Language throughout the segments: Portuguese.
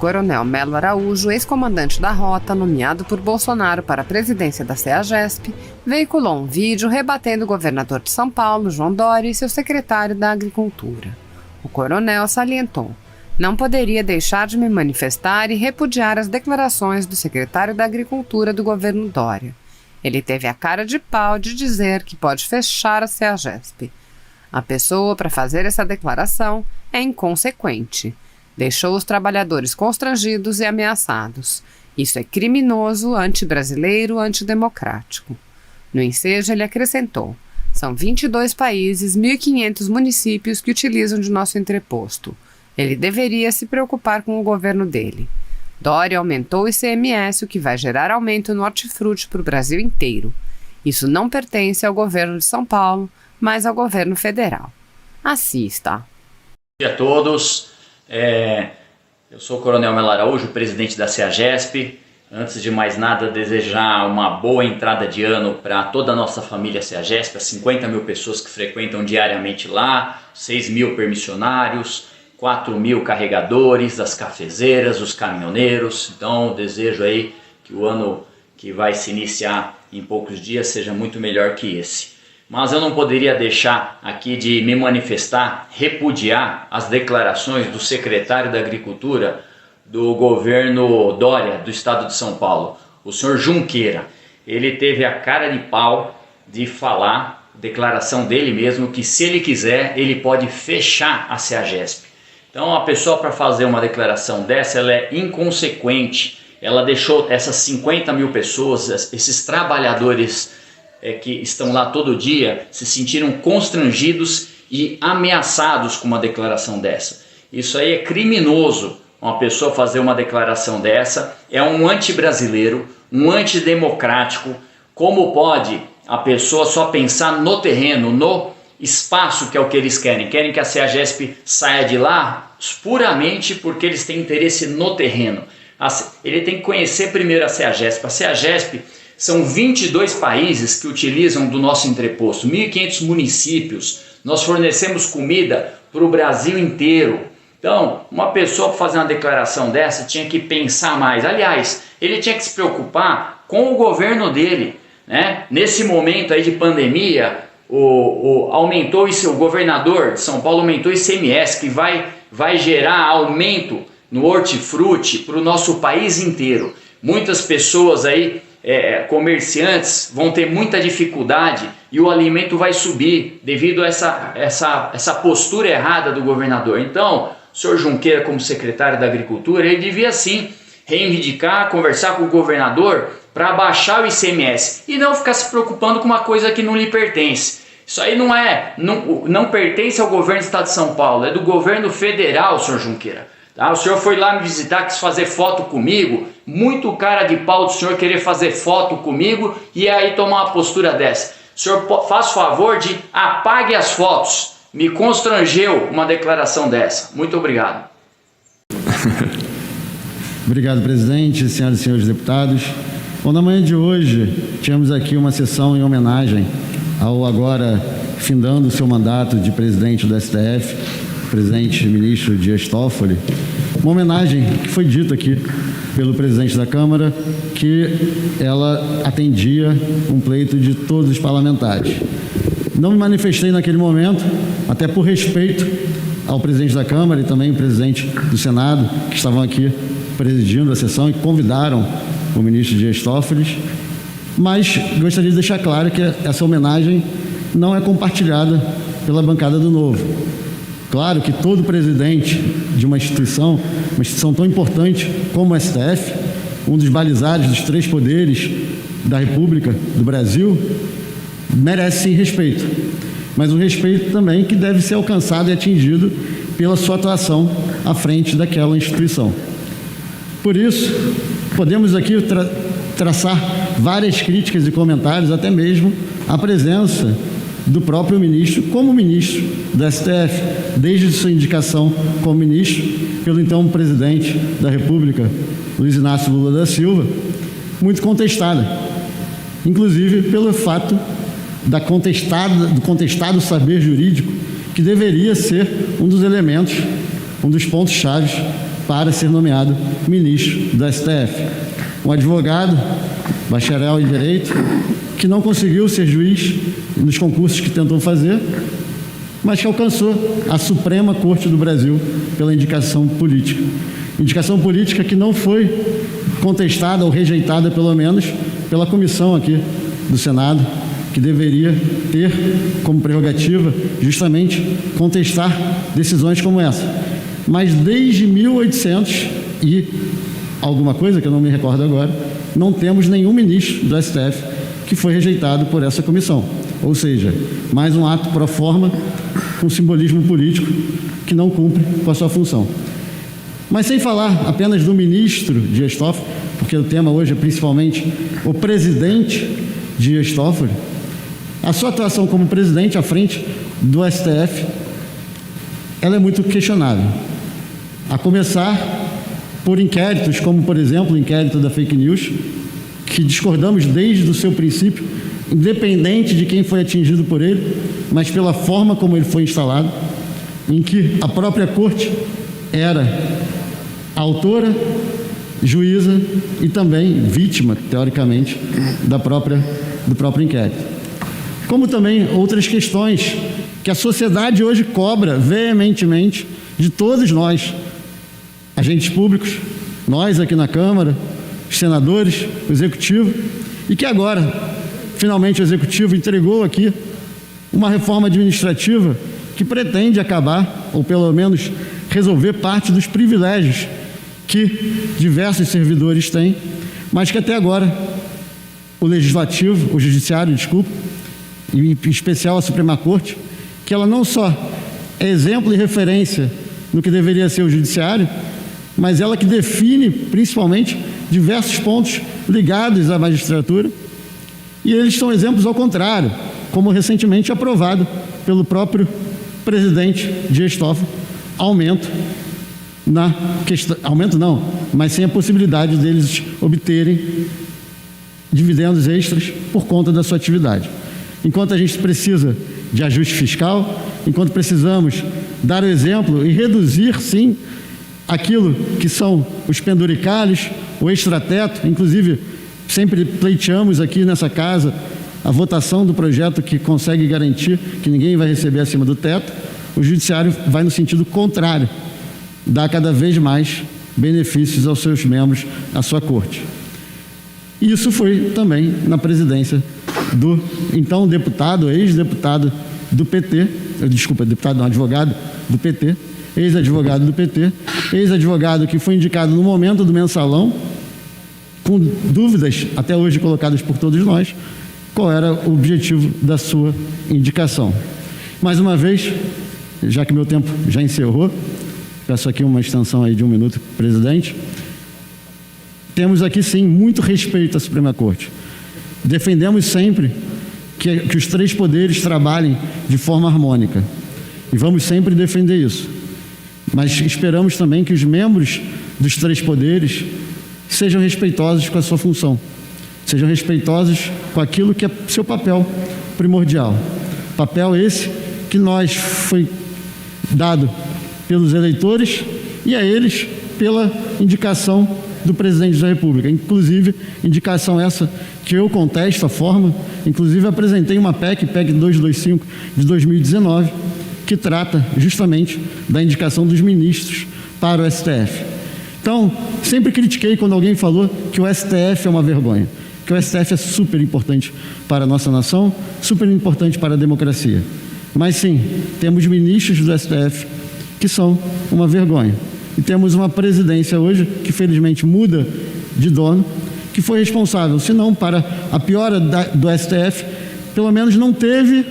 Coronel Melo Araújo, ex-comandante da rota, nomeado por Bolsonaro para a presidência da CEAGESP, veiculou um vídeo rebatendo o governador de São Paulo, João Dória, e seu secretário da Agricultura. O coronel salientou: "Não poderia deixar de me manifestar e repudiar as declarações do secretário da Agricultura do governo Dória. Ele teve a cara de pau de dizer que pode fechar a CEAGESP. A pessoa para fazer essa declaração é inconsequente. Deixou os trabalhadores constrangidos e ameaçados. Isso é criminoso, anti-brasileiro, antidemocrático." No ensejo, ele acrescentou: "São 22 países, 1.500 municípios que utilizam de nosso entreposto. Ele deveria se preocupar com o governo dele. Dória aumentou o ICMS, o que vai gerar aumento no hortifruti para o Brasil inteiro. Isso não pertence ao governo de São Paulo, mas ao governo federal." Assista. Bom dia a todos. Eu sou o Coronel Melo Araújo, presidente da CEAGESP. Antes de mais nada, desejar uma boa entrada de ano para toda a nossa família CEAGESP, as 50 mil pessoas que frequentam diariamente lá, 6 mil permissionários, 4 mil carregadores, as cafezeiras, os caminhoneiros. Então, desejo aí que o ano que vai se iniciar em poucos dias seja muito melhor que esse. Mas eu não poderia deixar aqui de me manifestar, repudiar as declarações do secretário da Agricultura do governo Dória, do estado de São Paulo, o senhor Junqueira. Ele teve a cara de pau de falar, declaração dele mesmo, que se ele quiser, ele pode fechar a CEAGESP. Então, a pessoa, para fazer uma declaração dessa, ela é inconsequente. Ela deixou essas 50 mil pessoas, esses trabalhadores que estão lá todo dia, se sentiram constrangidos e ameaçados com uma declaração dessa. Isso aí é criminoso, uma pessoa fazer uma declaração dessa. É um anti-brasileiro, um antidemocrático. Como pode a pessoa só pensar no terreno, no espaço, que é o que eles querem? Querem que a CEAGESP saia de lá puramente porque eles têm interesse no terreno. Ele tem que conhecer primeiro a CEAGESP. A CEAGESP são 22 países que utilizam do nosso entreposto, 1.500 municípios. Nós fornecemos comida para o Brasil inteiro. Então, uma pessoa para fazer uma declaração dessa tinha que pensar mais. Aliás, ele tinha que se preocupar com o governo dele, né? Nesse momento aí de pandemia, aumentou isso, o governador de São Paulo aumentou o ICMS, que vai gerar aumento no hortifruti para o nosso país inteiro. Muitas pessoas aí, comerciantes, vão ter muita dificuldade e o alimento vai subir devido a essa postura errada do governador. Então, o senhor Junqueira, como secretário da Agricultura, ele devia sim reivindicar, conversar com o governador para baixar o ICMS e não ficar se preocupando com uma coisa que não lhe pertence. Isso aí não pertence ao governo do estado de São Paulo, é do governo federal, senhor Junqueira. Tá? O senhor foi lá me visitar, quis fazer foto comigo, muito cara de pau do senhor querer fazer foto comigo e aí tomar uma postura dessa. O senhor faz o favor de apague as fotos. Me constrangeu uma declaração dessa. Muito obrigado. Obrigado, presidente, senhoras e senhores deputados. Bom, na manhã de hoje, tínhamos aqui uma sessão em homenagem ao agora findando o seu mandato de presidente do STF, presidente ministro Dias Toffoli. Uma homenagem que foi dita aqui pelo presidente da Câmara, que ela atendia um pleito de todos os parlamentares. Não me manifestei naquele momento, até por respeito ao presidente da Câmara e também ao presidente do Senado, que estavam aqui presidindo a sessão e convidaram o ministro Dias Toffoli, mas gostaria de deixar claro que essa homenagem não é compartilhada pela bancada do Novo. Claro que todo presidente de uma instituição tão importante como o STF, um dos balizares dos 3 poderes da República do Brasil, merece sim respeito, mas um respeito também que deve ser alcançado e atingido pela sua atuação à frente daquela instituição. Por isso, podemos aqui traçar várias críticas e comentários, até mesmo a presença do próprio ministro como ministro do STF, desde sua indicação como ministro pelo então presidente da República, Luiz Inácio Lula da Silva, muito contestada, inclusive pelo fato do contestado saber jurídico, que deveria ser um dos elementos, um dos pontos-chave para ser nomeado ministro do STF. Um advogado, bacharel em Direito, que não conseguiu ser juiz nos concursos que tentou fazer, mas que alcançou a Suprema Corte do Brasil pela indicação política. Indicação política que não foi contestada ou rejeitada, pelo menos, pela comissão aqui do Senado, que deveria ter como prerrogativa justamente contestar decisões como essa. Mas desde 1800 e alguma coisa, que eu não me recordo agora, não temos nenhum ministro do STF que foi rejeitado por essa comissão. Ou seja, mais um ato pro forma com simbolismo político que não cumpre com a sua função. Mas sem falar apenas do ministro Dias Toffoli, porque o tema hoje é principalmente o presidente Dias Toffoli, a sua atuação como presidente à frente do STF, ela é muito questionável. A começar por inquéritos, como, por exemplo, o inquérito da fake news, que discordamos desde o seu princípio, independente de quem foi atingido por ele, mas pela forma como ele foi instalado, em que a própria corte era autora, juíza e também vítima, teoricamente, do próprio inquérito. Como também outras questões que a sociedade hoje cobra veementemente de todos nós, agentes públicos, nós aqui na Câmara, os senadores, o Executivo, e que agora, finalmente, o Executivo entregou aqui uma reforma administrativa que pretende acabar, ou pelo menos resolver parte dos privilégios que diversos servidores têm, mas que até agora o Legislativo, o Judiciário, desculpa, e em especial a Suprema Corte, que ela não só é exemplo e referência no que deveria ser o Judiciário, mas ela que define, principalmente, diversos pontos ligados à magistratura, e eles são exemplos ao contrário, como recentemente aprovado pelo próprio presidente Dias Toffoli, aumento não, mas sem a possibilidade deles obterem dividendos extras por conta da sua atividade. Enquanto a gente precisa de ajuste fiscal, enquanto precisamos dar o exemplo e reduzir, sim, aquilo que são os penduricalhos, o extrateto, inclusive sempre pleiteamos aqui nessa casa a votação do projeto que consegue garantir que ninguém vai receber acima do teto, o Judiciário vai no sentido contrário, dá cada vez mais benefícios aos seus membros, à sua corte. Isso foi também na presidência do então deputado, ex-deputado do PT, deputado não, advogado do PT, ex-advogado do PT, ex-advogado que foi indicado no momento do mensalão, com dúvidas até hoje colocadas por todos nós, qual era o objetivo da sua indicação. Mais uma vez, já que meu tempo já encerrou, peço aqui uma extensão aí de 1 minuto, presidente, temos aqui sim muito respeito à Suprema Corte. Defendemos sempre que os 3 poderes trabalhem de forma harmônica e vamos sempre defender isso. Mas esperamos também que os membros dos 3 poderes sejam respeitosos com a sua função, sejam respeitosos com aquilo que é seu papel primordial. Papel esse que foi dado pelos eleitores e a eles pela indicação do presidente da República. Inclusive, indicação essa que eu contesto a forma, inclusive apresentei uma PEC 225 de 2019, que trata justamente da indicação dos ministros para o STF. Então, sempre critiquei quando alguém falou que o STF é uma vergonha, que o STF é super importante para a nossa nação, super importante para a democracia. Mas sim, temos ministros do STF que são uma vergonha. E temos uma presidência hoje que felizmente muda de dono, que foi responsável, se não para a piora do STF, pelo menos não teve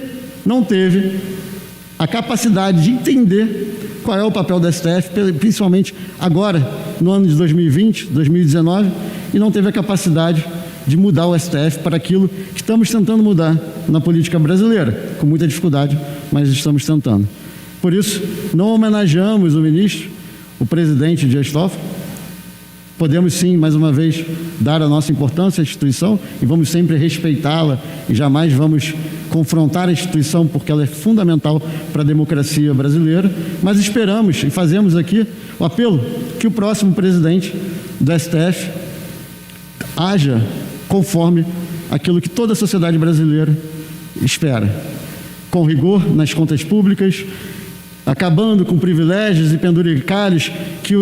a capacidade de entender qual é o papel do STF, principalmente agora, no ano de 2020, 2019, e não teve a capacidade de mudar o STF para aquilo que estamos tentando mudar na política brasileira, com muita dificuldade, mas estamos tentando. Por isso, não homenageamos o ministro, o presidente Dias Toffoli. Podemos sim, mais uma vez, dar a nossa importância à instituição e vamos sempre respeitá-la e jamais vamos confrontar a instituição porque ela é fundamental para a democracia brasileira, mas esperamos e fazemos aqui o apelo que o próximo presidente do STF haja conforme aquilo que toda a sociedade brasileira espera, com rigor nas contas públicas, acabando com privilégios e penduricalhos que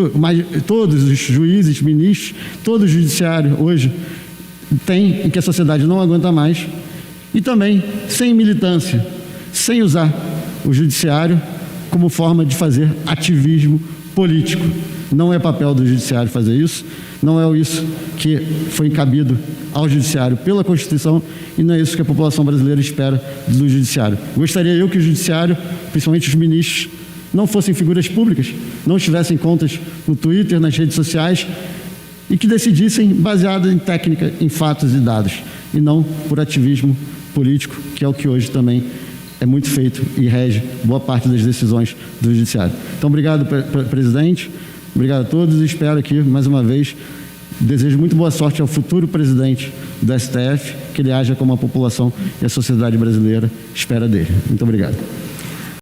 todos os juízes, ministros, todo o judiciário hoje tem e que a sociedade não aguenta mais, e também sem militância, sem usar o judiciário como forma de fazer ativismo político. Não é papel do judiciário fazer isso, não é isso que foi encabido ao judiciário pela Constituição e não é isso que a população brasileira espera do judiciário. Gostaria eu que o judiciário, principalmente os ministros, não fossem figuras públicas, não tivessem contas no Twitter, nas redes sociais e que decidissem baseado em técnica, em fatos e dados e não por ativismo político, que é o que hoje também é muito feito e rege boa parte das decisões do judiciário. Então, obrigado, presidente. Obrigado a todos e espero aqui, mais uma vez, desejo muito boa sorte ao futuro presidente do STF, que ele haja como a população e a sociedade brasileira espera dele. Muito obrigado.